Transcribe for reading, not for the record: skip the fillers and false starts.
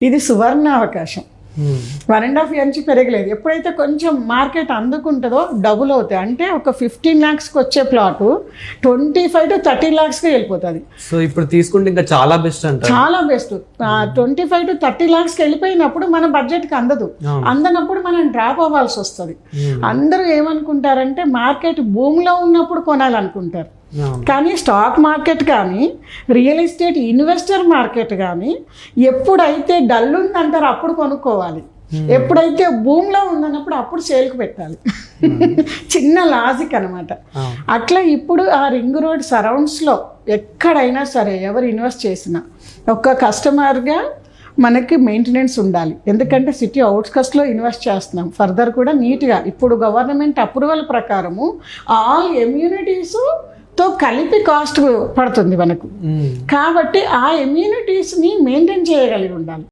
ఇది సువర్ణ అవకాశం. 1.5 year నుంచి పెరగలేదు. ఎప్పుడైతే కొంచెం మార్కెట్ అందుకుంటుందో డబుల్ అవుతాయి. అంటే ఒక 15 lakhsకి వచ్చే ప్లాట్ 25 to 30 lakhsకి వెళ్ళిపోతుంది. సో ఇప్పుడు తీసుకుంటే ఇంకా చాలా బెస్ట్ అంట. చాలా బెస్ట్. 25 to 30 lakhsకి వెళ్ళిపోయినప్పుడు మన బడ్జెట్కి అందదు. అందనప్పుడు మనం డ్రాప్ అవ్వాల్సి వస్తుంది. అందరూ ఏమనుకుంటారంటే మార్కెట్ భూమిలో ఉన్నప్పుడు కొనాలనుకుంటారు. కానీ స్టాక్ మార్కెట్ కానీ రియల్ ఎస్టేట్ ఇన్వెస్టర్ మార్కెట్ కానీ ఎప్పుడైతే డల్ ఉందంటారో అప్పుడు కొనుక్కోవాలి. ఎప్పుడైతే భూమిలో ఉందన్నప్పుడు అప్పుడు సేల్కి పెట్టాలి. చిన్న లాజిక్ అనమాట. అట్లా ఇప్పుడు ఆ రింగ్ రోడ్ సరౌండ్స్లో ఎక్కడైనా సరే ఎవరు ఇన్వెస్ట్ చేసినా ఒక కస్టమర్గా మనకి మెయింటెనెన్స్ ఉండాలి. ఎందుకంటే సిటీ అవుట్స్కట్స్లో ఇన్వెస్ట్ చేస్తున్నాం. ఫర్దర్ కూడా నీట్గా ఇప్పుడు గవర్నమెంట్ అప్రూవల్ ప్రకారము ఆల్ ఎమ్యూనిటీస్ తో కలిపి కాస్ట్ పడుతుంది మనకు. కాబట్టి ఆ ఎమ్యూనిటీస్ని మెయింటైన్ చేయగలిగి ఉండాలి.